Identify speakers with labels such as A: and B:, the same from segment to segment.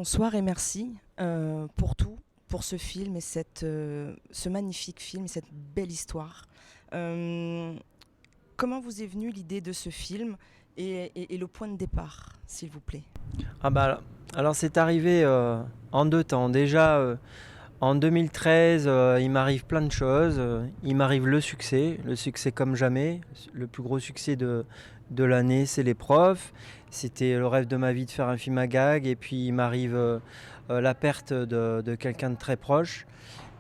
A: Bonsoir et merci pour tout, pour ce film et ce magnifique film, cette belle histoire. Euh, Comment vous est venue l'idée de ce film et le point de départ, s'il vous plaît?
B: Ah bah alors c'est arrivé en deux temps. Déjà en 2013, il m'arrive plein de choses. Il m'arrive le succès comme jamais. Le plus gros succès de l'année, c'est Les Profs. C'était le rêve de ma vie de faire un film à gag. Et puis il m'arrive la perte de quelqu'un de très proche.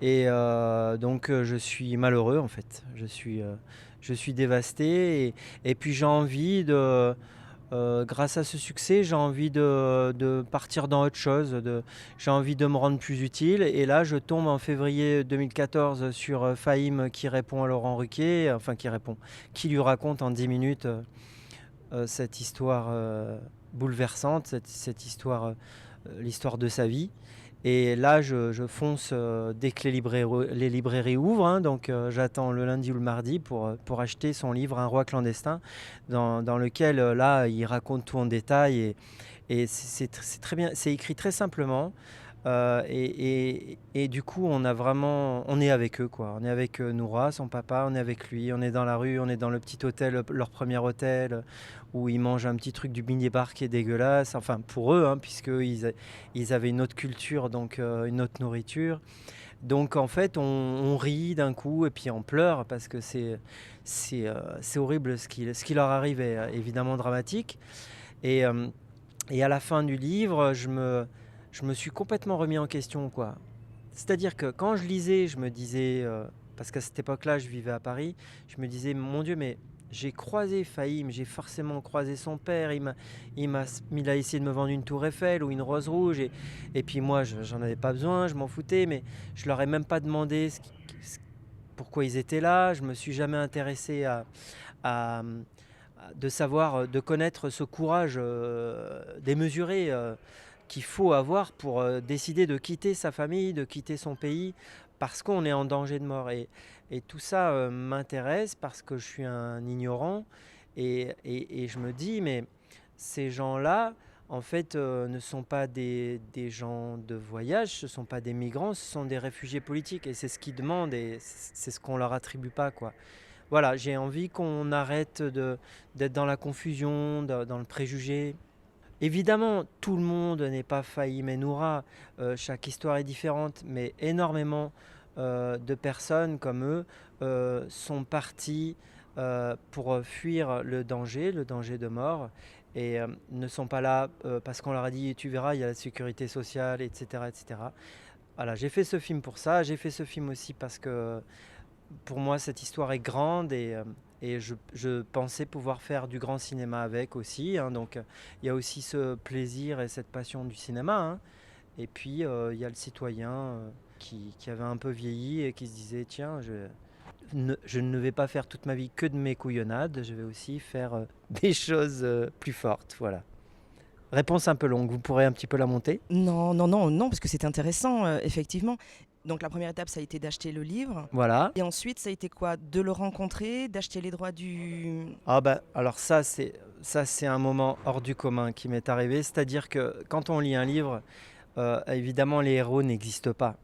B: Et donc je suis malheureux en fait. Je suis dévasté. Et puis j'ai envie grâce à ce succès, j'ai envie de partir dans autre chose, j'ai envie de me rendre plus utile. Et là, je tombe en février 2014 sur Fahim qui répond à Laurent Ruquier, enfin qui lui raconte en 10 minutes cette histoire bouleversante, cette histoire, l'histoire de sa vie. Et là, je fonce dès que les librairies ouvrent, hein, donc j'attends le lundi ou le mardi pour acheter son livre Un roi clandestin, dans lequel, là, il raconte tout en détail, et c'est très bien, c'est écrit très simplement, et du coup, on est avec eux, quoi. On est avec Noura, son papa, on est avec lui, on est dans la rue, on est dans le petit hôtel, leur premier hôtel, où ils mangent un petit truc du mini bar qui est dégueulasse, enfin pour eux, hein, puisqu'ils ils avaient une autre culture, donc une autre nourriture. Donc en fait, on rit d'un coup et puis on pleure parce que c'est horrible ce qui leur arrive est évidemment dramatique. Et, euh, et à la fin du livre, je me suis complètement remis en question, quoi. C'est-à-dire que quand je lisais, je me disais, parce qu'à cette époque-là, je vivais à Paris, je me disais, mon Dieu, mais j'ai croisé Fahim, j'ai forcément croisé son père, il a essayé de me vendre une tour Eiffel ou une rose rouge, et puis moi, j'en avais pas besoin, je m'en foutais, mais je leur ai même pas demandé pourquoi ils étaient là, je me suis jamais intéressé à, de savoir, de connaître ce courage démesuré qu'il faut avoir pour décider de quitter sa famille, de quitter son pays, parce qu'on est en danger de mort. Et tout ça m'intéresse parce que je suis un ignorant, et je me dis, mais ces gens-là, en fait, ne sont pas des gens de voyage, ce ne sont pas des migrants, ce sont des réfugiés politiques, et c'est ce qu'ils demandent, et c'est ce qu'on leur attribue pas, quoi. Voilà, j'ai envie qu'on arrête d'être dans la confusion, dans le préjugé. Évidemment, tout le monde n'est pas Fahim et Noura, chaque histoire est différente, mais énormément de personnes comme eux sont parties pour fuir le danger de mort, et ne sont pas là parce qu'on leur a dit tu verras, il y a la sécurité sociale, etc. etc. Voilà, j'ai fait ce film pour ça, j'ai fait ce film aussi parce que pour moi, cette histoire est grande, et je pensais pouvoir faire du grand cinéma avec aussi, hein. Donc, il y a aussi ce plaisir et cette passion du cinéma, hein. Et puis, il y a le citoyen qui avait un peu vieilli et qui se disait tiens, je ne vais pas faire toute ma vie que de mes couillonnades, je vais aussi faire des choses plus fortes. Voilà. Réponse un peu longue, vous pourrez un petit peu la monter.
A: Non, non, non, non, parce que c'est intéressant, effectivement. Donc la première étape, ça a été d'acheter le livre.
B: Voilà.
A: Et ensuite, ça a été quoi? De le rencontrer, d'acheter les droits du...
B: Ah bah alors ça c'est un moment hors du commun qui m'est arrivé, c'est-à-dire que quand on lit un livre, évidemment les héros n'existent pas.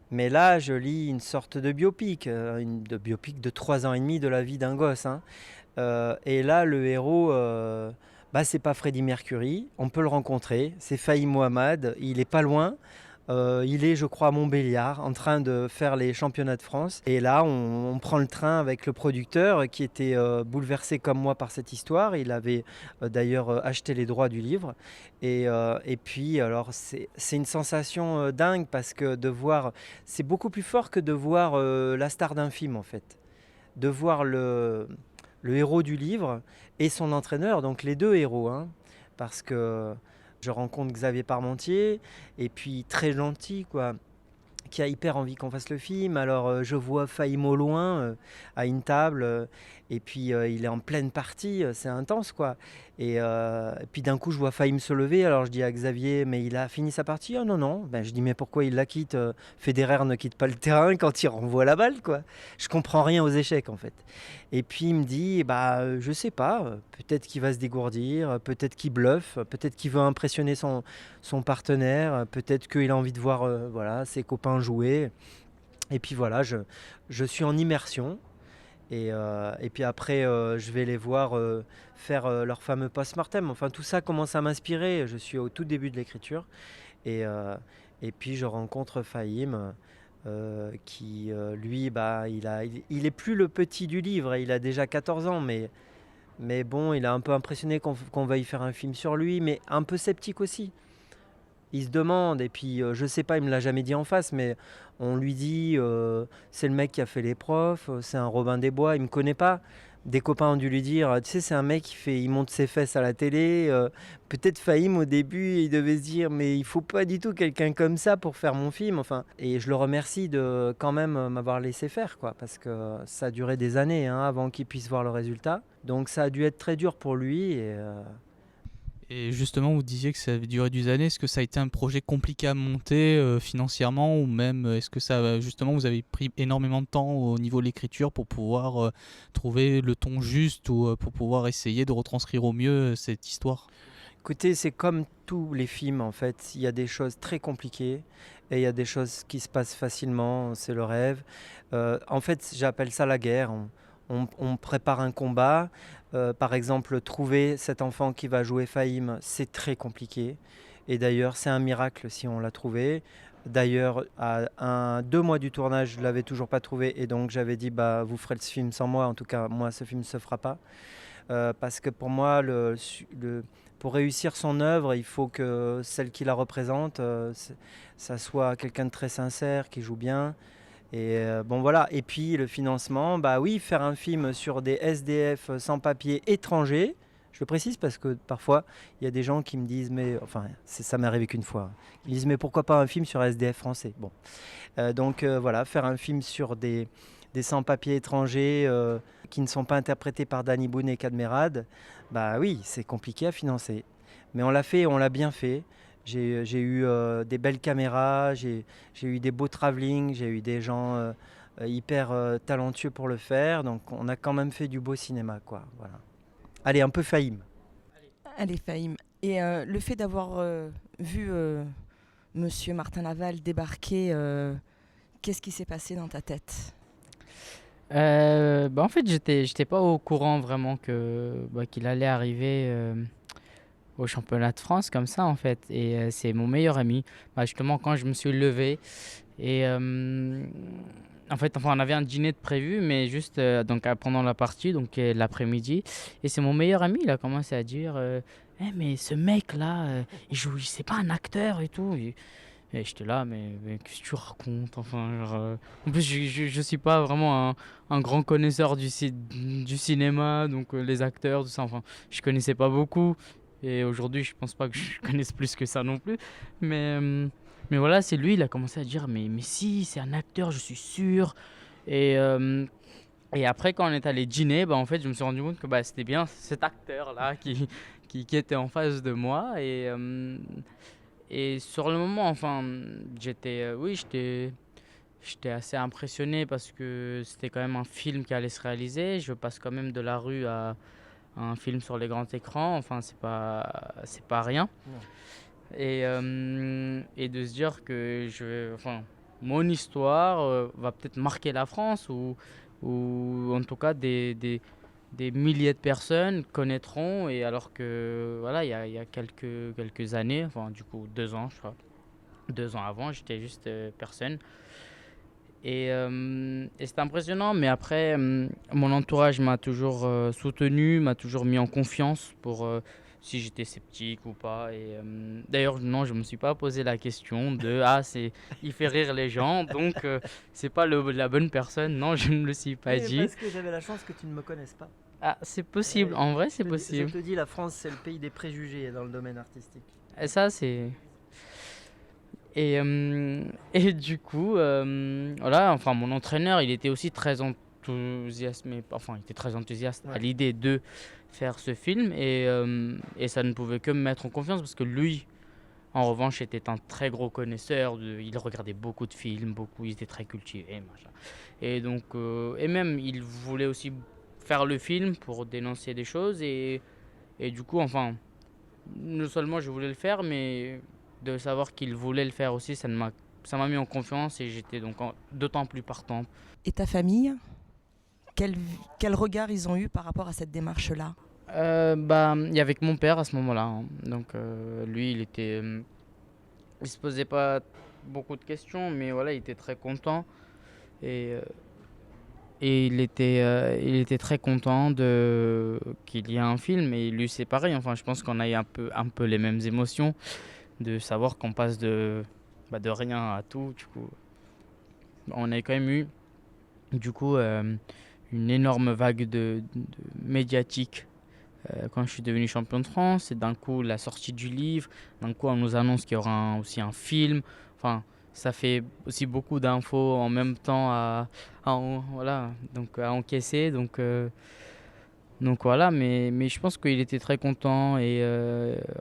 B: Mais là, je lis une sorte de biopic, de biopic de 3 ans et demi de la vie d'un gosse, hein. Et là, le héros, bah, c'est pas Freddie Mercury, on peut le rencontrer, c'est Fahim Mohamed, il est pas loin. Il est, je crois, à Montbéliard, en train de faire les championnats de France. Et là, on prend le train avec le producteur qui était bouleversé comme moi par cette histoire. Il avait d'ailleurs acheté les droits du livre. Et puis, alors, c'est une sensation dingue parce que de voir, c'est beaucoup plus fort que de voir la star d'un film, en fait. De voir le héros du livre et son entraîneur, donc les deux héros, hein, parce que je rencontre Xavier Parmentier, et puis très gentil, quoi, qui a hyper envie qu'on fasse le film. Alors je vois Fahim au loin, à une table, Et puis il est en pleine partie, c'est intense quoi. Et puis d'un coup je vois Fahim se lever, alors je dis à Xavier, mais il a fini sa partie? Ah non, non. Ben, je dis, mais pourquoi il la quitte? Federer ne quitte pas le terrain quand il renvoie la balle quoi. Je comprends rien aux échecs en fait. Et puis il me dit, bah je sais pas, peut-être qu'il va se dégourdir, peut-être qu'il bluffe, peut-être qu'il veut impressionner son partenaire, peut-être qu'il a envie de voir voilà, ses copains jouer. Et puis voilà, je suis en immersion. Et puis après, je vais les voir faire leur fameux post-mortem. Enfin, tout ça commence à m'inspirer. Je suis au tout début de l'écriture. Et, euh, et puis, je rencontre Fahim, qui, lui, bah, il est plus le petit du livre. Il a déjà 14 ans, mais bon, il a un peu impressionné qu'on veuille faire un film sur lui, mais un peu sceptique aussi. Il se demande, et puis je sais pas, il me l'a jamais dit en face, mais on lui dit c'est le mec qui a fait les profs, c'est un Robin des Bois, il me connaît pas. Des copains ont dû lui dire, tu sais, c'est un mec il monte ses fesses à la télé. Peut-être Fahim au début, il devait se dire, mais il faut pas du tout quelqu'un comme ça pour faire mon film. Enfin, et je le remercie de quand même m'avoir laissé faire, quoi, parce que ça a duré des années hein, avant qu'il puisse voir le résultat. Donc ça a dû être très dur pour lui.
C: Et justement, vous disiez que ça avait duré des années. Est-ce que ça a été un projet compliqué à monter financièrement ou même est-ce que ça, justement, vous avez pris énormément de temps au niveau de l'écriture pour pouvoir trouver le ton juste ou pour pouvoir essayer de retranscrire au mieux cette histoire?
B: Écoutez, c'est comme tous les films en fait. Il y a des choses très compliquées et il y a des choses qui se passent facilement. C'est le rêve. En fait, j'appelle ça la guerre. On prépare un combat. Par exemple, trouver cet enfant qui va jouer Fahim, c'est très compliqué. Et d'ailleurs, c'est un miracle si on l'a trouvé. D'ailleurs, à 2 mois du tournage, je ne l'avais toujours pas trouvé. Et donc, j'avais dit, bah, vous ferez ce film sans moi. En tout cas, moi, ce film ne se fera pas. Parce que pour moi, pour réussir son œuvre, il faut que celle qui la représente, ça soit quelqu'un de très sincère, qui joue bien. Et bon voilà. Et puis le financement, bah oui, faire un film sur des SDF sans papier étrangers. Je le précise parce que parfois il y a des gens qui me disent, mais enfin, ça m'est arrivé qu'une fois. Ils me disent, mais pourquoi pas un film sur SDF français? Bon, donc voilà, faire un film sur des sans-papiers étrangers qui ne sont pas interprétés par Danny Boone et Cadmerade, bah oui, c'est compliqué à financer. Mais on l'a fait, on l'a bien fait. J'ai eu des belles caméras, j'ai eu des beaux travelling, j'ai eu des gens hyper talentueux pour le faire. Donc on a quand même fait du beau cinéma, quoi. Voilà. Allez, un peu Fahim.
A: Allez, Fahim. Et le fait d'avoir vu Monsieur Martin Laval débarquer, qu'est-ce qui s'est passé dans ta tête?
D: En fait, j'étais pas au courant vraiment qu'il allait arriver au championnat de France comme ça en fait. Et c'est mon meilleur ami. Justement, quand je me suis levé et en fait, enfin, on avait un dîner de prévu, mais juste pendant la partie, donc l'après-midi. Et c'est mon meilleur ami, il a commencé à dire Eh, mais ce mec-là, il joue, c'est pas un acteur et tout. Et j'étais là, mais qu'est-ce que tu racontes? Enfin, genre, en plus, je suis pas vraiment un grand connaisseur du cinéma, donc les acteurs, tout ça. Enfin, je connaissais pas beaucoup. Et aujourd'hui, je pense pas que je connaisse plus que ça non plus. Mais, euh, mais voilà, c'est lui, il a commencé à dire, mais si, c'est un acteur, je suis sûr. Et, euh, et après, quand on est allé dîner, en fait, je me suis rendu compte que c'était bien cet acteur-là qui était en face de moi. Et sur le moment, enfin, oui, j'étais assez impressionné parce que c'était quand même un film qui allait se réaliser. Je passe quand même de la rue à un film sur les grands écrans. Enfin, c'est pas rien.
B: Non.
D: Et de se dire que enfin, mon histoire va peut-être marquer la France ou en tout cas des milliers de personnes connaîtront. Et alors que voilà, il y a quelques années, enfin du coup 2 ans, je crois, 2 ans avant, j'étais juste personne. Et c'est impressionnant, mais après, mon entourage m'a toujours soutenu, m'a toujours mis en confiance pour si j'étais sceptique ou pas. Et d'ailleurs, non, je me suis pas posé la question de il fait rire les gens, donc c'est pas la bonne personne. Non, je ne me le suis pas
B: Oui,
D: dit.
B: parce que j'avais la chance que tu ne me connaisses pas.
D: Ah, c'est possible, en vrai, c'est possible.
B: Je te dis, la France, c'est le pays des préjugés dans le domaine artistique.
D: Et ça, c'est. Et du coup, voilà, enfin, mon entraîneur, il était aussi très enthousiasmé, enfin, il était très enthousiaste à
B: Ouais.
D: l'idée de faire ce film et ça ne pouvait que me mettre en confiance parce que lui, en revanche, était un très gros connaisseur. Il regardait beaucoup de films, beaucoup, il était très cultivé, machin. Et donc, et même, il voulait aussi faire le film pour dénoncer des choses et du coup, enfin, non seulement je voulais le faire, mais de savoir qu'il voulait le faire aussi, ça m'a mis en confiance et j'étais donc d'autant plus partant.
A: Et ta famille, quel, quel regard ils ont eu par rapport à cette démarche-là?
D: Bah, il y avait que mon père à ce moment-là, hein. Donc, lui, il se posait pas beaucoup de questions, mais voilà, il était très content et, euh, et il était très content qu'il y ait un film. Et lui, c'est pareil. Enfin, je pense qu'on a eu un peu les mêmes émotions de savoir qu'on passe de rien à tout. Du coup, on a quand même eu, du coup, une énorme vague médiatique quand je suis devenu champion de France. Et d'un coup, la sortie du livre. D'un coup, on nous annonce qu'il y aura aussi un film. Enfin, ça fait aussi beaucoup d'infos en même temps voilà, donc à encaisser. Donc voilà, mais je pense qu'il était très content.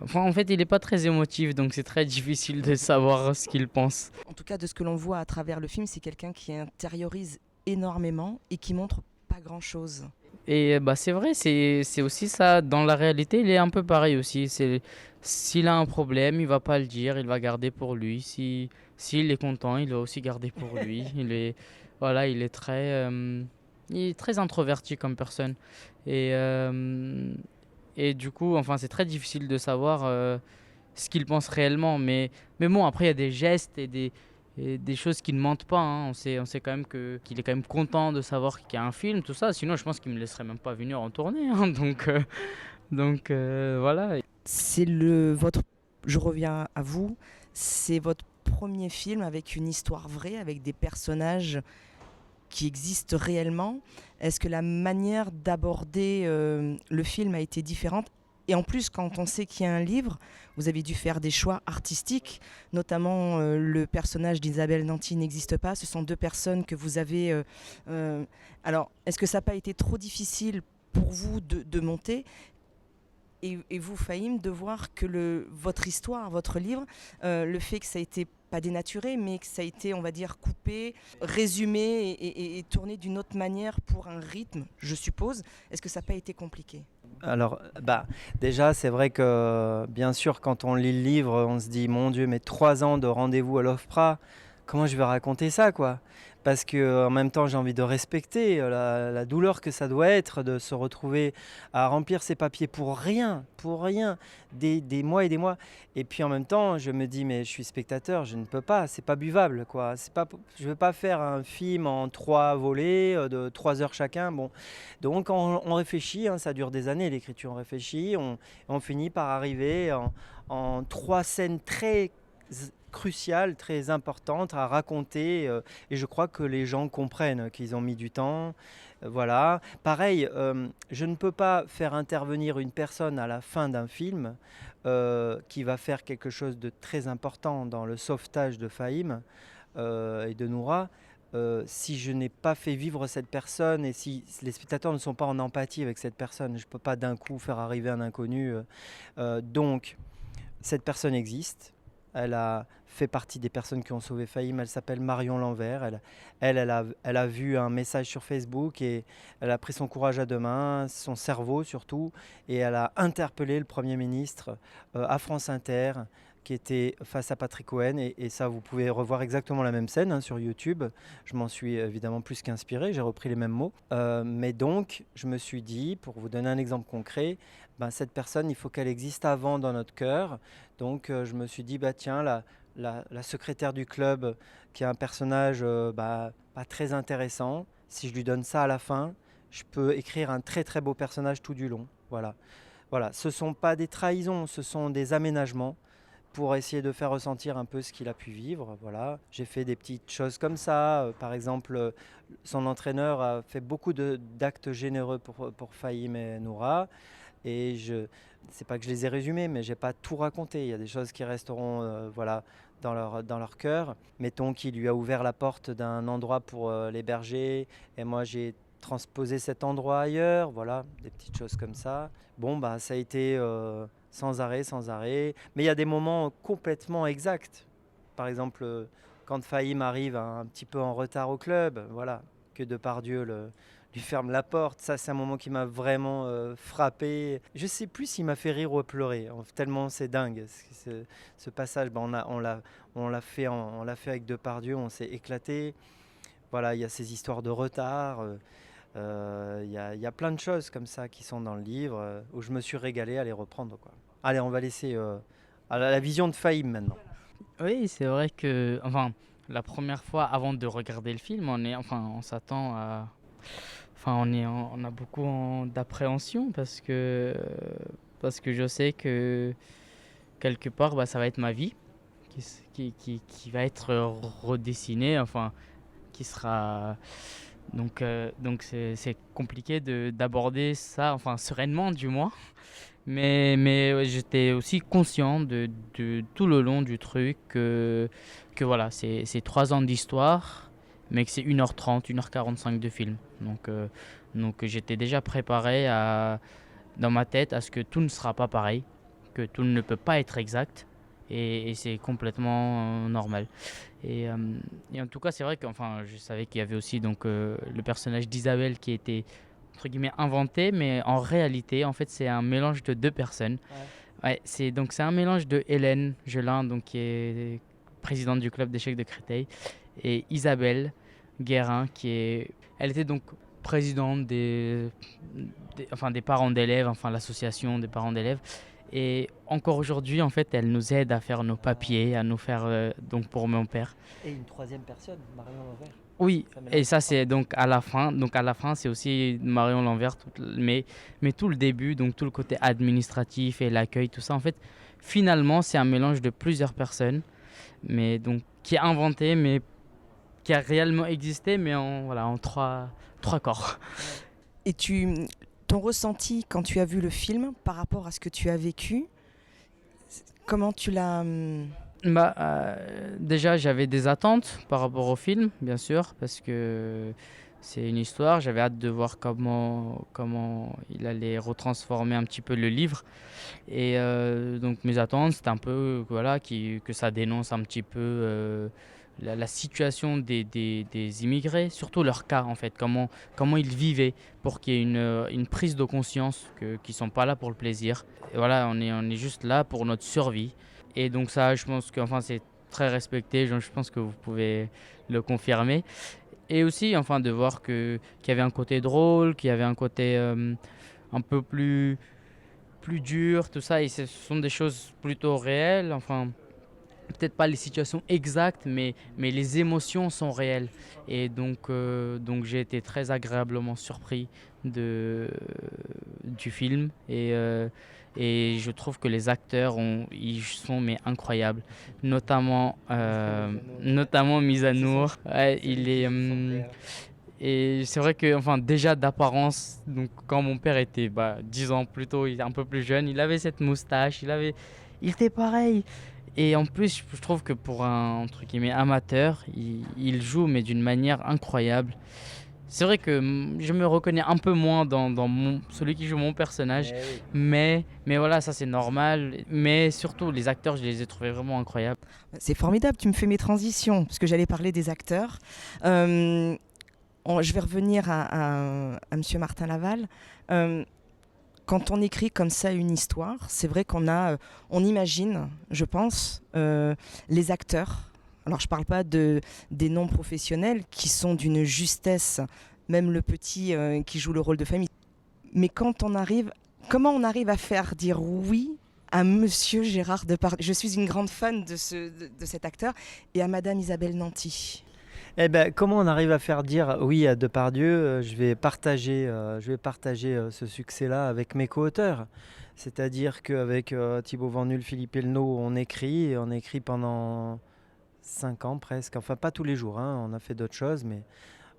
D: Enfin, en fait, il n'est pas très émotif, donc c'est très difficile de savoir ce qu'il pense.
A: En tout cas, de ce que l'on voit à travers le film, c'est quelqu'un qui intériorise énormément et qui montre pas grand-chose.
D: Et bah, c'est vrai, c'est aussi ça. Dans la réalité, il est un peu pareil aussi. S'il a un problème, il va pas le dire, il va garder pour lui. S'il est content, il va aussi garder pour lui. Voilà, il est très introverti comme personne. Et, euh, et du coup, enfin, c'est très difficile de savoir ce qu'il pense réellement. Mais bon, après, il y a des gestes et des choses qui ne mentent pas, hein. On sait quand même qu'il est quand même content de savoir qu'il y a un film, tout ça. Sinon, je pense qu'il me laisserait même pas venir en tournée, hein. Voilà.
A: C'est je reviens à vous, c'est votre premier film avec une histoire vraie, avec des personnages qui existent réellement. Est-ce que la manière d'aborder le film a été différente? Et en plus, quand on sait qu'il y a un livre, vous avez dû faire des choix artistiques, notamment le personnage d'Isabelle Nanty n'existe pas. Ce sont deux personnes que vous avez... alors, est-ce que ça n'a pas été trop difficile pour vous de monter et vous, Fahim, de voir que votre histoire, votre livre, le fait que ça a été pas dénaturé, mais que ça a été, on va dire, coupé, résumé et tourné d'une autre manière pour un rythme, je suppose. Est-ce que ça n'a pas été compliqué?
B: Alors, déjà, c'est vrai que, bien sûr, quand on lit le livre, on se dit, mon Dieu, mais 3 ans de rendez-vous à l'OFPRA, comment je vais raconter ça, quoi? Parce que en même temps, j'ai envie de respecter la douleur que ça doit être de se retrouver à remplir ses papiers pour rien, des mois et des mois. Et puis en même temps, je me dis, mais je suis spectateur, je ne peux pas, c'est pas buvable, quoi. Je ne veux pas faire un film en 3 volets de 3 heures chacun. Bon, donc on réfléchit, hein, ça dure des années l'écriture, on réfléchit, on finit par arriver en 3 scènes très cruciales, très importantes à raconter, et je crois que les gens comprennent qu'ils ont mis du temps. Voilà. Pareil, je ne peux pas faire intervenir une personne à la fin d'un film qui va faire quelque chose de très important dans le sauvetage de Fahim et de Noura. Si je n'ai pas fait vivre cette personne et si les spectateurs ne sont pas en empathie avec cette personne, je ne peux pas d'un coup faire arriver un inconnu. Donc, cette personne existe. Elle a fait partie des personnes qui ont sauvé Fahim. Elle s'appelle Marion Lanvert. Elle a vu un message sur Facebook et elle a pris son courage à deux mains, son cerveau surtout, et elle a interpellé le Premier ministre à France Inter, qui était face à Patrick Cohen. Et ça, vous pouvez revoir exactement la même scène, hein, sur YouTube. Je m'en suis évidemment plus qu'inspiré, j'ai repris les mêmes mots. Mais donc, je me suis dit, pour vous donner un exemple concret, cette personne, il faut qu'elle existe avant dans notre cœur. Donc, je me suis dit, tiens, la secrétaire du club, qui est un personnage pas très intéressant, si je lui donne ça à la fin, je peux écrire un très très beau personnage tout du long. Voilà. Voilà. Ce ne sont pas des trahisons, ce sont des aménagements pour essayer de faire ressentir un peu ce qu'il a pu vivre. Voilà. J'ai fait des petites choses comme ça. Par exemple, son entraîneur a fait beaucoup d'actes généreux pour Fahim et Noura. Et c'est pas que je les ai résumés, mais j'ai pas tout raconté. Il y a des choses qui resteront dans leur cœur. Mettons qu'il lui a ouvert la porte d'un endroit pour l'héberger. Et moi, j'ai transposer cet endroit ailleurs, voilà, des petites choses comme ça. Bon, bah, ça a été sans arrêt, sans arrêt. Mais il y a des moments complètement exacts. Par exemple, quand Fahim arrive un petit peu en retard au club, voilà, que Depardieu lui ferme la porte. Ça, c'est un moment qui m'a vraiment frappé. Je sais plus s'il m'a fait rire ou pleurer, tellement c'est dingue. Ce passage, bah, on l'a fait avec Depardieu, on s'est éclaté. Voilà, il y a ces histoires de retard. Il y a plein de choses comme ça qui sont dans le livre où je me suis régalé à les reprendre, quoi. Allez, on va laisser à la vision de Fahim maintenant.
D: Oui, c'est vrai que, enfin, la première fois avant de regarder le film, on s'attend à, on a beaucoup d'appréhension parce que je sais que quelque part, bah, ça va être ma vie qui va être redessinée, enfin, qui sera. Donc c'est compliqué d'aborder ça, enfin sereinement du moins. Mais ouais, j'étais aussi conscient de tout le long du truc que voilà, c'est 3 ans d'histoire, mais que c'est 1h30, 1h45 de film. Donc j'étais déjà préparé dans ma tête à ce que tout ne sera pas pareil, que tout ne peut pas être exact. Et c'est complètement normal. Et, euh, et en tout cas, c'est vrai que enfin, je savais qu'il y avait aussi donc, le personnage d'Isabelle qui était entre guillemets inventé, mais en réalité, en fait, c'est un mélange de 2 personnes. Ouais, c'est un mélange de Hélène Gelin, donc qui est présidente du club d'échecs de Créteil, et Isabelle Guérin, elle était donc présidente des parents d'élèves, enfin l'association des parents d'élèves. Et encore aujourd'hui, en fait, elle nous aide à faire nos papiers, à nous faire donc pour mon père.
B: Et une troisième personne, Marion Lambert.
D: Oui,
B: Ça mélange
D: et ça
B: pas.
D: c'est donc à la fin. Donc à la fin, c'est aussi Marion Lanvert, mais tout le début, donc tout le côté administratif et l'accueil, tout ça, en fait, finalement, c'est un mélange de plusieurs personnes, mais donc qui est inventé, mais qui a réellement existé, mais voilà, en trois corps.
A: Et ton ressenti quand tu as vu le film par rapport à ce que tu as vécu, comment tu l'as...
D: Bah, déjà, j'avais des attentes par rapport au film, bien sûr, parce que c'est une histoire. J'avais hâte de voir comment il allait retransformer un petit peu le livre. Et donc, mes attentes, c'était un peu voilà, que ça dénonce un petit peu la situation des immigrés, surtout leur cas, en fait, comment ils vivaient pour qu'il y ait une prise de conscience qu'ils ne sont pas là pour le plaisir. Et voilà, on est juste là pour notre survie. Et donc ça, je pense que enfin, c'est très respecté, je pense que vous pouvez le confirmer. Et aussi, enfin, de voir qu'il y avait un côté drôle, qu'il y avait un côté un peu plus dur, tout ça. Et ce sont des choses plutôt réelles, enfin, peut-être pas les situations exactes, mais les émotions sont réelles. Et donc j'ai été très agréablement surpris du film. Et je trouve que les acteurs, ils sont mais incroyables. Notamment Mizanour. Ouais, il est... et c'est vrai que enfin, déjà d'apparence, donc, quand mon père était 10 ans plus tôt, il était un peu plus jeune, il avait cette moustache, il était pareil. Et en plus, je trouve que pour un entre guillemets, amateur, il joue mais d'une manière incroyable. C'est vrai que je me reconnais un peu moins dans celui qui joue mon personnage,
B: Eh oui.
D: mais voilà, ça c'est normal. Mais surtout, les acteurs, je les ai trouvés vraiment incroyables.
A: C'est formidable, tu me fais mes transitions, parce que j'allais parler des acteurs. Je vais revenir à Monsieur Martin Laval. Quand on écrit comme ça une histoire, c'est vrai on imagine, je pense, les acteurs. Alors je ne parle pas des non professionnels qui sont d'une justesse, même le petit qui joue le rôle de famille. Mais comment on arrive à faire dire oui à Monsieur Gérard Depardieu? Je suis une grande fan de cet acteur, et à Madame Isabelle Nanty.
B: Eh ben, comment on arrive à faire dire oui à Depardieu? Je vais partager ce succès-là avec mes co-auteurs. C'est-à-dire qu'avec Thibaut Vanul, Philippe Elnaud, on écrit pendant 5 ans presque. Enfin, pas tous les jours, hein, on a fait d'autres choses, mais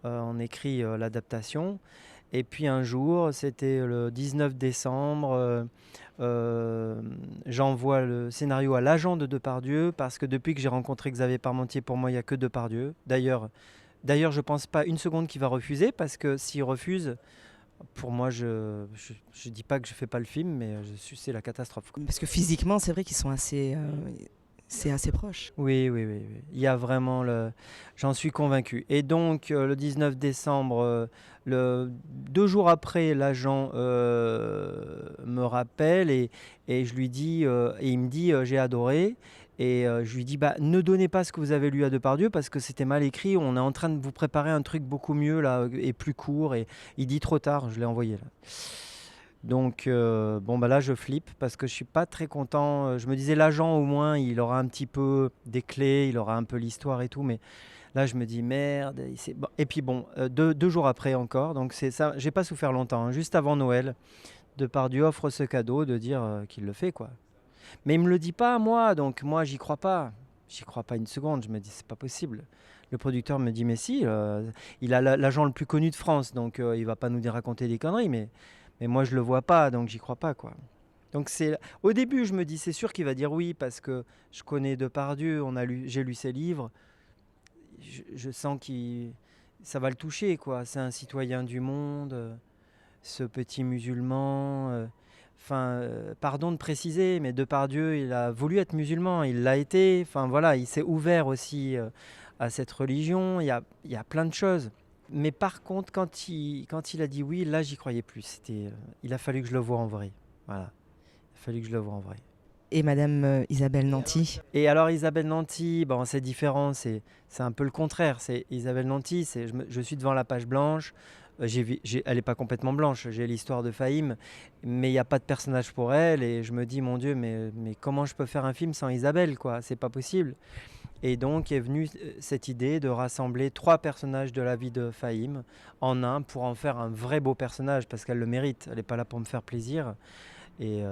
B: on écrit l'adaptation. Et puis un jour, c'était le 19 décembre, j'envoie le scénario à l'agent de Depardieu parce que depuis que j'ai rencontré Xavier Parmentier, pour moi, il n'y a que Depardieu. D'ailleurs, D'ailleurs, je pense pas une seconde qu'il va refuser, parce que s'il refuse, pour moi, je dis pas que je fais pas le film, mais c'est la catastrophe, quoi.
A: Parce que physiquement, c'est vrai qu'ils sont c'est assez proche.
B: Oui, oui, oui, oui. Il y a vraiment j'en suis convaincu. Et donc, le 19 décembre, 2 jours après, l'agent me rappelle et je lui dis, et il me dit, j'ai adoré. Et je lui dis, bah, ne donnez pas ce que vous avez lu à Depardieu parce que c'était mal écrit. On est en train de vous préparer un truc beaucoup mieux là et plus court. Et il dit trop tard, je l'ai envoyé là. Donc, bon, bah là, je flippe parce que je suis pas très content. Je me disais, l'agent, au moins, il aura un petit peu des clés, il aura un peu l'histoire et tout. Mais là, je me dis, merde. Bon. Et puis, bon, 2 jours après encore. Donc, c'est ça. J'ai pas souffert longtemps, hein. Juste avant Noël, Depardieu offre ce cadeau de dire qu'il le fait, quoi. Mais il me le dit pas à moi. Donc, moi, j'y crois pas. J'y crois pas une seconde. Je me dis, c'est pas possible. Le producteur me dit, mais si, il a l'agent le plus connu de France. Donc, il va pas nous raconter des conneries. Mais moi, je le vois pas, donc j'y crois pas, quoi. Donc au début, je me dis, c'est sûr qu'il va dire oui, parce que je connais Depardieu, j'ai lu ses livres. Je sens ça va le toucher, quoi. C'est un citoyen du monde, ce petit musulman. Enfin, pardon de préciser, mais Depardieu, il a voulu être musulman, il l'a été. Enfin, voilà, il s'est ouvert aussi à cette religion. Il y a plein de choses. Mais par contre, quand il a dit oui, là, j'y croyais plus. Il a fallu que je le voie en vrai. Voilà. Il a fallu que je le voie en vrai.
A: Et Madame Isabelle Nanty.
B: Et alors, Isabelle Nanty, bon, c'est différent. C'est un peu le contraire. C'est Isabelle Nanty, je suis devant la page blanche. Elle n'est pas complètement blanche. J'ai l'histoire de Fahim, mais il n'y a pas de personnage pour elle. Et je me dis, mon Dieu, mais comment je peux faire un film sans Isabelle, quoi? C'est pas possible. Et donc est venue cette idée de rassembler 3 personnages de la vie de Fahim en un pour en faire un vrai beau personnage, parce qu'elle le mérite. Elle n'est pas là pour me faire plaisir. Et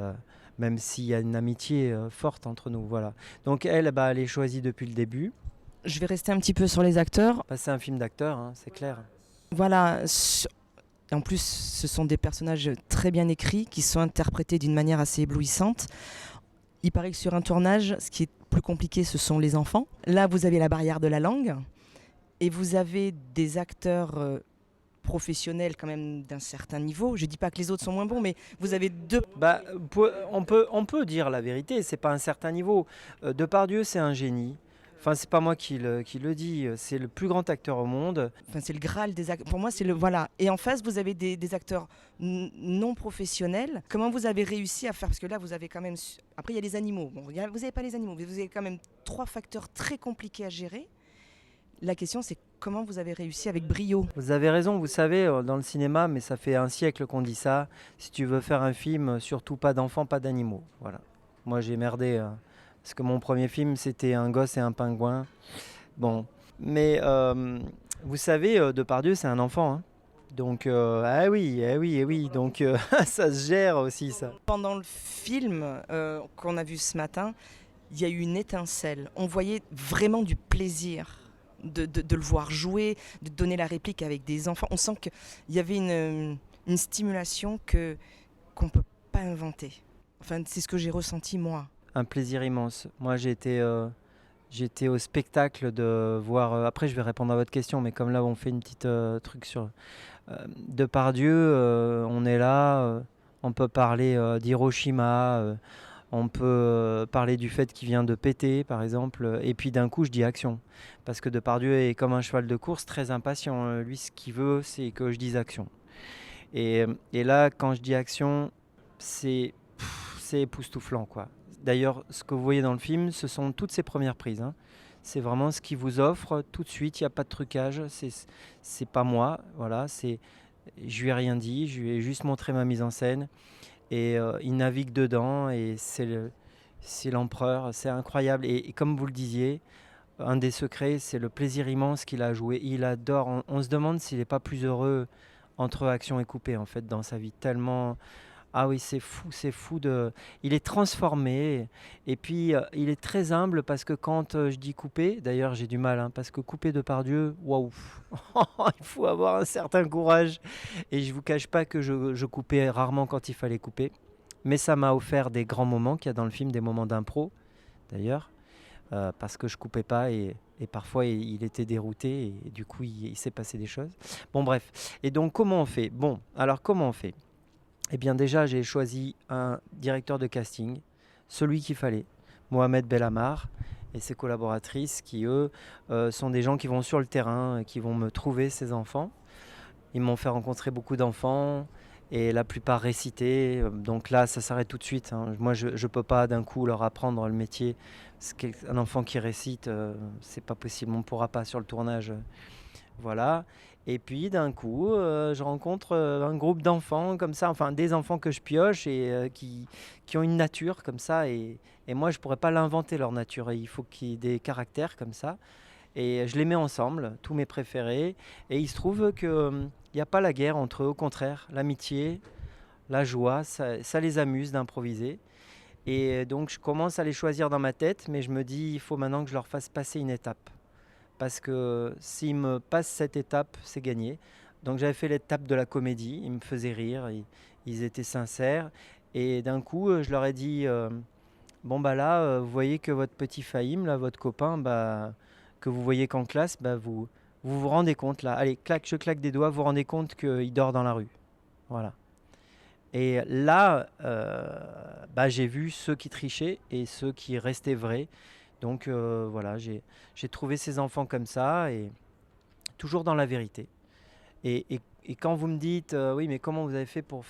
B: même s'il y a une amitié forte entre nous, voilà. Donc elle est choisie depuis le début.
A: Je vais rester un petit peu sur les acteurs.
B: Bah, c'est un film d'acteur, hein, c'est clair.
A: Voilà. En plus, ce sont des personnages très bien écrits qui sont interprétés d'une manière assez éblouissante. Il paraît que sur un tournage, ce qui est plus compliqué, ce sont les enfants. Là, vous avez la barrière de la langue et vous avez des acteurs professionnels quand même d'un certain niveau. Je ne dis pas que les autres sont moins bons, mais vous avez deux...
B: Bah, on peut dire la vérité, c'est pas un certain niveau. Depardieu, c'est un génie. Enfin, c'est pas moi qui le dis, c'est le plus grand acteur au monde.
A: Enfin, c'est le Graal des acteurs. Pour moi, c'est le... Voilà. Et en face, vous avez des acteurs non professionnels. Comment vous avez réussi à faire... Parce que là, vous avez quand même... Après, il y a les animaux. Bon, vous n'avez pas les animaux, mais vous avez quand même 3 facteurs très compliqués à gérer. La question, c'est comment vous avez réussi avec brio.
B: Vous avez raison, vous savez, dans le cinéma, mais ça fait un siècle qu'on dit ça. Si tu veux faire un film, surtout pas d'enfants, pas d'animaux. Voilà. Moi, j'ai merdé... parce que mon premier film, c'était un gosse et un pingouin. Bon, mais vous savez, Depardieu, c'est un enfant, hein. Donc, ah oui, eh oui, eh oui. Donc, ça se gère aussi, ça.
A: Pendant le film qu'on a vu ce matin, il y a eu une étincelle. On voyait vraiment du plaisir de le voir jouer, de donner la réplique avec des enfants. On sent qu'il y avait une stimulation qu'on ne peut pas inventer. Enfin, c'est ce que j'ai ressenti, moi.
B: Un plaisir immense. Moi, j'étais au spectacle de voir... après, je vais répondre à votre question, mais comme là, on fait une petite truc sur Depardieu, on est là, on peut parler d'Hiroshima, on peut parler du fait qu'il vient de péter, par exemple, et puis d'un coup, je dis action. Parce que Depardieu est comme un cheval de course, très impatient. Lui, ce qu'il veut, c'est que je dise action. Et là, quand je dis action, c'est époustouflant, quoi. D'ailleurs, ce que vous voyez dans le film, ce sont toutes ses premières prises, hein. C'est vraiment ce qu'il vous offre tout de suite, il n'y a pas de trucage, c'est pas moi, voilà, je lui ai rien dit, je lui ai juste montré ma mise en scène et il navigue dedans et c'est l'empereur, c'est incroyable. Et comme vous le disiez, un des secrets, c'est le plaisir immense qu'il a à jouer. Il adore, on se demande s'il n'est pas plus heureux entre action et coupé en fait dans sa vie, tellement... Ah oui, c'est fou il est transformé et puis il est très humble parce que quand je dis couper, d'ailleurs j'ai du mal, hein, parce que couper Depardieu, waouh, il faut avoir un certain courage et je vous cache pas que je coupais rarement quand il fallait couper, mais ça m'a offert des grands moments qu'il y a dans le film, des moments d'impro d'ailleurs. parce que je coupais pas et parfois il était dérouté et du coup il s'est passé des choses. Bon bref, et donc comment on fait? Bon, alors comment on fait? Eh bien déjà j'ai choisi un directeur de casting, celui qu'il fallait, Mohamed Belhamar et ses collaboratrices qui eux sont des gens qui vont sur le terrain, qui vont me trouver ces enfants. Ils m'ont fait rencontrer beaucoup d'enfants et la plupart récitaient. Donc là, ça s'arrête tout de suite, hein. Moi, je ne peux pas d'un coup leur apprendre le métier. Un enfant qui récite, c'est pas possible. On ne pourra pas sur le tournage. Voilà. Et puis d'un coup, je rencontre un groupe d'enfants comme ça, enfin des enfants que je pioche et qui ont une nature comme ça. Et moi, je ne pourrais pas l'inventer leur nature. Et il faut qu'il y ait des caractères comme ça. Et je les mets ensemble, tous mes préférés. Et il se trouve qu'il n'y a pas la guerre entre eux, au contraire, l'amitié, la joie, ça les amuse d'improviser. Et donc je commence à les choisir dans ma tête, mais je me dis, il faut maintenant que je leur fasse passer une étape. Parce que s'ils me passent cette étape, c'est gagné. Donc j'avais fait l'étape de la comédie, ils me faisaient rire, ils étaient sincères. Et d'un coup, je leur ai dit, bon bah là, vous voyez que votre petit Fahim, là, votre copain, bah, que vous voyez qu'en classe, bah, vous rendez compte là, allez, je claque des doigts, vous vous rendez compte qu'il dort dans la rue. Voilà. Et là, bah, j'ai vu ceux qui trichaient et ceux qui restaient vrais. Donc voilà, j'ai trouvé ces enfants comme ça et toujours dans la vérité. Et quand vous me dites, oui, mais comment vous avez fait pour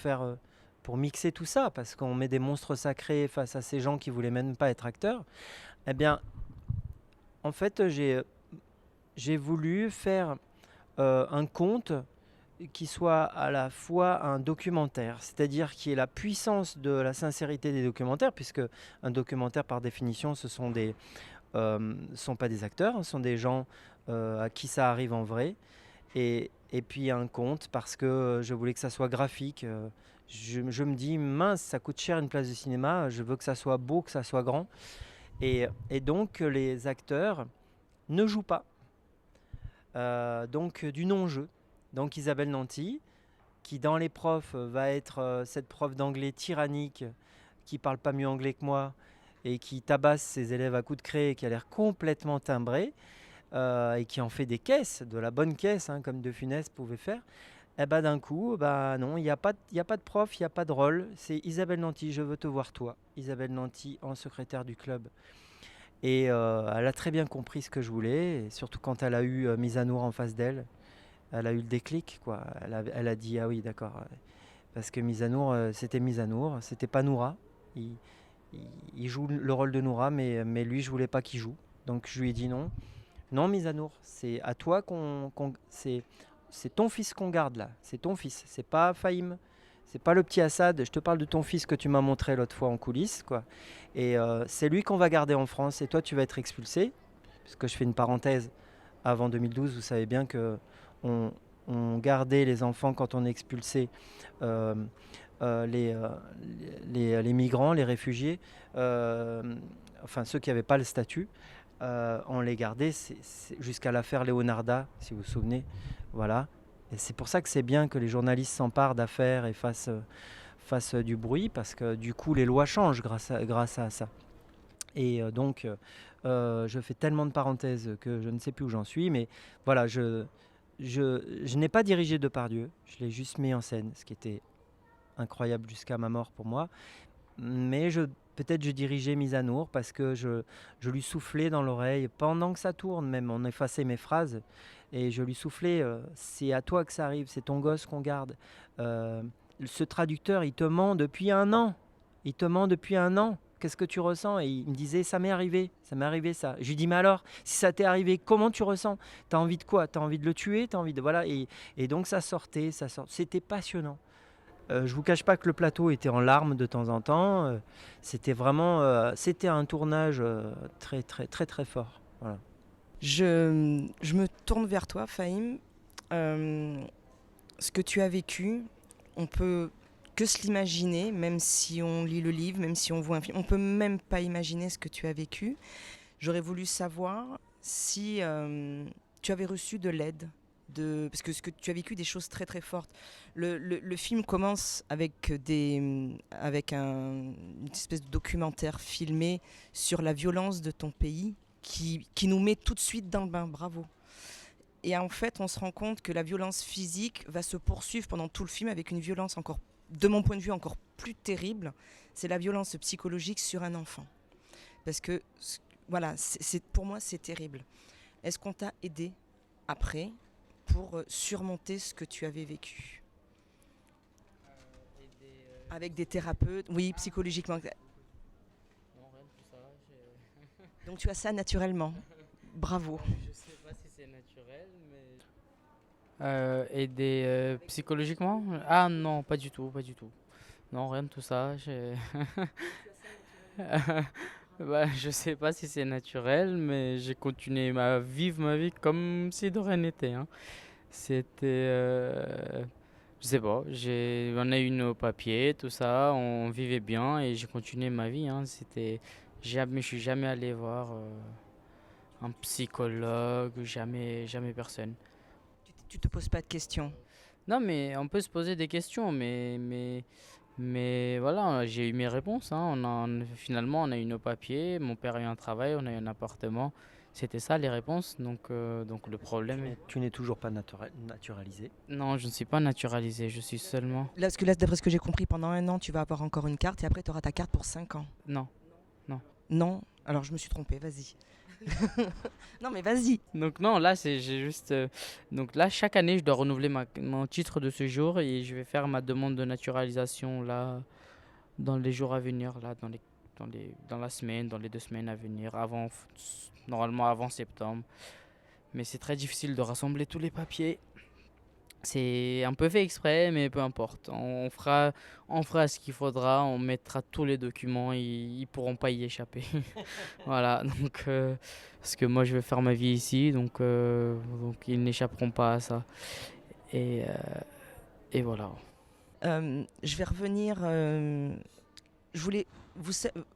B: mixer tout ça? Parce qu'on met des monstres sacrés face à ces gens qui voulaient même pas être acteurs. Eh bien, en fait, j'ai voulu faire un conte qui soit à la fois un documentaire, c'est-à-dire qui ait la puissance de la sincérité des documentaires, puisque un documentaire, par définition, ce sont sont pas des acteurs, ce sont des gens à qui ça arrive en vrai. Et puis un conte, parce que je voulais que ça soit graphique. Je me dis, mince, ça coûte cher une place de cinéma, je veux que ça soit beau, que ça soit grand. Et donc les acteurs ne jouent pas. Donc du non-jeu. Donc Isabelle Nanty, qui dans les profs va être cette prof d'anglais tyrannique, qui parle pas mieux anglais que moi, et qui tabasse ses élèves à coups de craie, et qui a l'air complètement timbré, et qui en fait des caisses, de la bonne caisse, hein, comme De Funès pouvait faire. Et bah d'un coup, bah non, il n'y a pas de prof, il n'y a pas de rôle. C'est Isabelle Nanty, je veux te voir toi. Isabelle Nanty en secrétaire du club. Et elle a très bien compris ce que je voulais, et surtout quand elle a eu Misanour en face d'elle. Elle a eu le déclic, quoi. Elle a dit, ah oui, d'accord. Parce que Misanour, c'était pas Noura. Il joue le rôle de Noura, mais lui, je voulais pas qu'il joue. Donc je lui ai dit non. Non, Misanour, c'est à toi c'est ton fils qu'on garde là. C'est ton fils, c'est pas Fahim. C'est pas le petit Assad. Je te parle de ton fils que tu m'as montré l'autre fois en coulisses, quoi. Et c'est lui qu'on va garder en France. Et toi, tu vas être expulsé. Parce que je fais une parenthèse. Avant 2012, vous savez bien que on gardait les enfants quand on expulsait les migrants, les réfugiés, enfin ceux qui n'avaient pas le statut. On les gardait jusqu'à l'affaire Leonarda, si vous vous souvenez. Voilà. Et c'est pour ça que c'est bien que les journalistes s'emparent d'affaires et fassent du bruit, parce que du coup les lois changent grâce à ça. Et donc je fais tellement de parenthèses que je ne sais plus où j'en suis, mais voilà, je n'ai pas dirigé Depardieu, je l'ai juste mis en scène, ce qui était incroyable jusqu'à ma mort pour moi. Mais peut-être je dirigeais Misanour parce que je lui soufflais dans l'oreille pendant que ça tourne, même on effaçait mes phrases et je lui soufflais, c'est à toi que ça arrive, c'est ton gosse qu'on garde. Ce traducteur, il te ment depuis 1 an. Il te ment depuis 1 an. Qu'est-ce que tu ressens? Et il me disait, ça m'est arrivé ça. Je lui dis, mais alors, si ça t'est arrivé, comment tu ressens? T'as envie de quoi? T'as envie de le tuer? T'as envie de... Voilà. Et donc ça sortait. C'était passionnant. Je vous cache pas que le plateau était en larmes de temps en temps. C'était vraiment... c'était un tournage très, très, très, très fort. Voilà.
A: Je me tourne vers toi, Fahim. Ce que tu as vécu, on peut que se l'imaginer, même si on lit le livre, même si on voit un film. On peut même pas imaginer ce que tu as vécu. J'aurais voulu savoir si tu avais reçu de l'aide, parce que tu as vécu des choses très très fortes. Le film commence avec une espèce de documentaire filmé sur la violence de ton pays qui nous met tout de suite dans le bain. Bravo. Et en fait, on se rend compte que la violence physique va se poursuivre pendant tout le film avec une violence encore, de mon point de vue, encore plus terrible. C'est la violence psychologique sur un enfant. Parce que, voilà, pour moi, c'est terrible. Est-ce qu'on t'a aidé après pour surmonter ce que tu avais vécu avec des thérapeutes, oui, psychologiquement.
D: Non, rien de tout ça.
A: Donc tu as ça naturellement. Bravo.
D: Je sais pas si c'est naturel, mais. Aider psychologiquement? Ah non, pas du tout, pas du tout. Non, rien de tout ça. Bah, je sais pas si c'est naturel, mais j'ai continué à vivre ma vie comme si de rien n'était, hein. C'était. Je sais pas, on a eu nos papiers, tout ça, on vivait bien et j'ai continué ma vie, hein. Je suis jamais allé voir un psychologue, jamais personne.
A: Tu te poses pas de questions.
D: Non, mais on peut se poser des questions, mais voilà, j'ai eu mes réponses, hein. Finalement, on a eu nos papiers, mon père a eu un travail, on a eu un appartement. C'était ça les réponses, donc le problème est...
B: Tu n'es toujours pas naturalisé.
D: Non, je ne suis pas naturalisé, je suis seulement...
A: Là, parce que là, d'après ce que j'ai compris, pendant 1 an, tu vas avoir encore une carte et après, tu auras ta carte pour 5 ans.
D: Non.
A: Non. Alors, je me suis trompée, vas-y. Non, mais vas-y.
D: Donc non, là, j'ai juste... donc là, chaque année, je dois renouveler mon titre de séjour et je vais faire ma demande de naturalisation, là, dans les jours à venir, là, dans la semaine, dans les 2 semaines à venir, normalement avant septembre. Mais c'est très difficile de rassembler tous les papiers. C'est un peu fait exprès, mais peu importe. On fera ce qu'il faudra, on mettra tous les documents, ils pourront pas y échapper. Voilà, donc parce que moi je vais faire ma vie ici, donc ils n'échapperont pas à ça. Et voilà.
A: Je vais revenir. Je voulais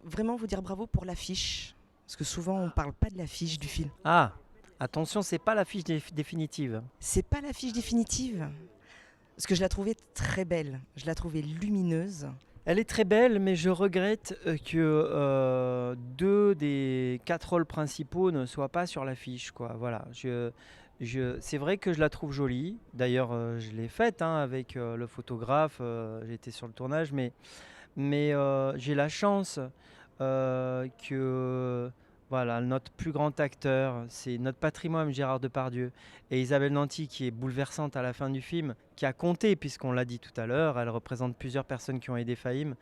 A: vraiment vous dire bravo pour l'affiche. Parce que souvent, on parle pas de l'affiche du film.
B: Ah, attention, c'est pas l'affiche définitive.
A: C'est pas l'affiche définitive. Parce que je la trouvais très belle. Je la trouvais lumineuse.
B: Elle est très belle, mais je regrette que 2 des 4 rôles principaux ne soient pas sur l'affiche, quoi. Voilà. C'est vrai que je la trouve jolie. D'ailleurs, je l'ai faite, hein, avec le photographe. J'étais sur le tournage, mais j'ai la chance que voilà, notre plus grand acteur, c'est notre patrimoine, Gérard Depardieu, et Isabelle Nanty, qui est bouleversante à la fin du film, qui a compté, puisqu'on l'a dit tout à l'heure, elle représente plusieurs personnes qui ont aidé Fahim,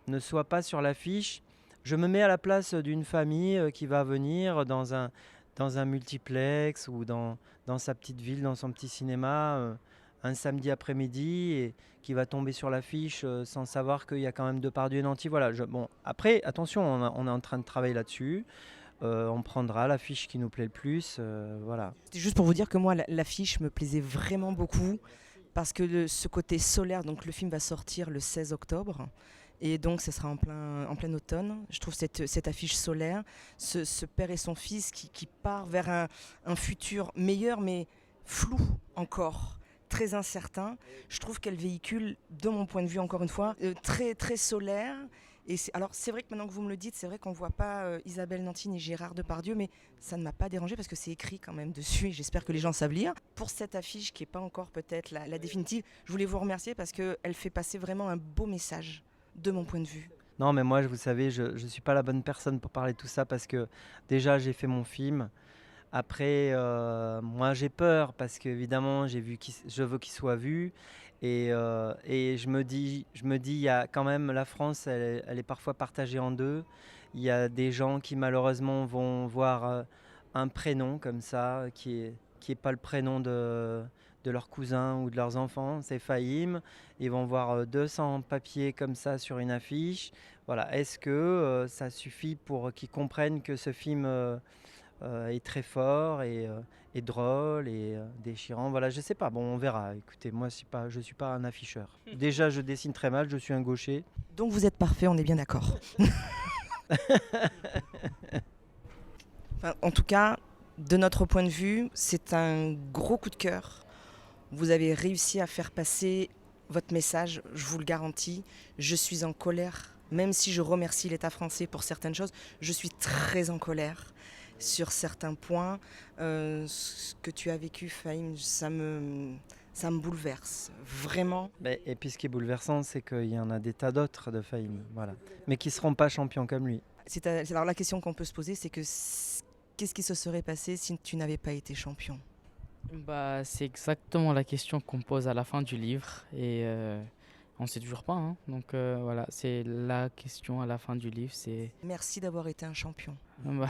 B: ne soit pas sur l'affiche. Je me mets à la place d'une famille qui va venir dans un multiplex ou dans sa petite ville, dans son petit cinéma, un samedi après-midi, et qui va tomber sur l'affiche sans savoir qu'il y a quand même Depardieu et Nanty. Voilà, bon, après, attention, on est en train de travailler là-dessus. On prendra l'affiche qui nous plaît le plus. Voilà.
A: C'était juste pour vous dire que moi, l'affiche me plaisait vraiment beaucoup. Parce que ce côté solaire, donc le film va sortir le 16 octobre. Et donc, ce sera en plein automne. Je trouve cette affiche solaire, ce père et son fils qui part vers un futur meilleur, mais flou encore, très incertain. Je trouve qu'elle véhicule, de mon point de vue, encore une fois, très, très solaire. Et alors, c'est vrai que maintenant que vous me le dites, c'est vrai qu'on ne voit pas Isabelle Nanty ni Gérard Depardieu, mais ça ne m'a pas dérangé parce que c'est écrit quand même dessus et j'espère que les gens savent lire. Pour cette affiche qui n'est pas encore peut-être la définitive, je voulais vous remercier parce qu'elle fait passer vraiment un beau message, de mon point de vue.
B: Non, mais moi, vous savez, je ne suis pas la bonne personne pour parler de tout ça parce que déjà, j'ai fait mon film. Après, moi, j'ai peur parce qu'évidemment, je veux qu'il soit vu. Et je me dis, il y a quand même, la France, elle est parfois partagée en 2. Il y a des gens qui, malheureusement, vont voir un prénom comme ça, qui est pas le prénom de leurs cousins ou de leurs enfants, c'est Fahim. Ils vont voir 200 papiers comme ça sur une affiche. Voilà. Est-ce que ça suffit pour qu'ils comprennent que ce film est très fort et drôle et déchirant? Voilà, je sais pas. Bon, on verra. Écoutez, moi, je suis pas un afficheur. Déjà, je dessine très mal. Je suis un gaucher.
A: Donc vous êtes parfait, on est bien d'accord. Enfin, en tout cas, de notre point de vue, c'est un gros coup de cœur. Vous avez réussi à faire passer votre message, je vous le garantis. Je suis en colère, même si je remercie l'État français pour certaines choses, je suis très en colère. sur certains points. Ce que tu as vécu, Fahim, ça me bouleverse, vraiment.
B: Et puis ce qui est bouleversant, c'est qu'il y en a des tas d'autres de Fahim, voilà. Mais qui ne seront pas champions comme lui.
A: Alors la question qu'on peut se poser, c'est que qu'est-ce qui se serait passé si tu n'avais pas été champion?
D: Bah, c'est exactement la question qu'on pose à la fin du livre et on ne sait toujours pas, hein. Donc voilà, c'est la question à la fin du livre.
A: Merci d'avoir été un champion.
D: Bah,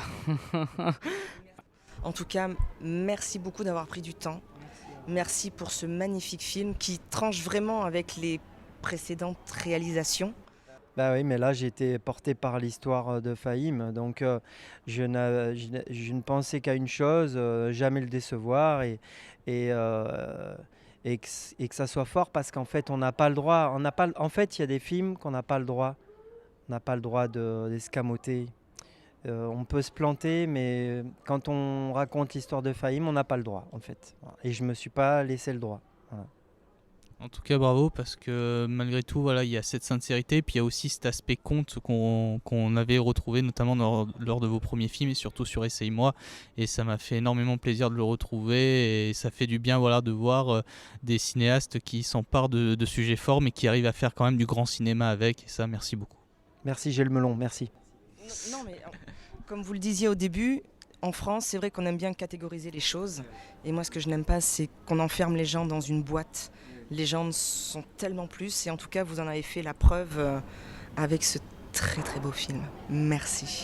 A: En tout cas, merci beaucoup d'avoir pris du temps. Merci pour ce magnifique film qui tranche vraiment avec les précédentes réalisations.
B: Bah oui, mais là j'ai été porté par l'histoire de Fahim, donc je ne pensais qu'à une chose, jamais le décevoir et, euh, et que ça soit fort parce qu'en fait on n'a pas le droit, en fait il y a des films qu'on n'a pas le droit, on n'a pas le droit d'escamoter. On peut se planter, mais quand on raconte l'histoire de Fahim, on n'a pas le droit en fait. Et je me suis pas laissé le droit. Voilà.
C: En tout cas, bravo, parce que malgré tout, voilà, il y a cette sincérité, puis il y a aussi cet aspect conte qu'on avait retrouvé notamment lors de vos premiers films et surtout sur Essaye-moi. Et ça m'a fait énormément plaisir de le retrouver et ça fait du bien, voilà, de voir des cinéastes qui s'emparent de sujets forts mais qui arrivent à faire quand même du grand cinéma avec. Et ça, merci beaucoup.
B: Merci, j'ai le melon, merci.
A: Non, mais comme vous le disiez au début, en France, c'est vrai qu'on aime bien catégoriser les choses. Et moi, ce que je n'aime pas, c'est qu'on enferme les gens dans une boîte. Les gens sont tellement plus. Et en tout cas, vous en avez fait la preuve avec ce très très beau film. Merci.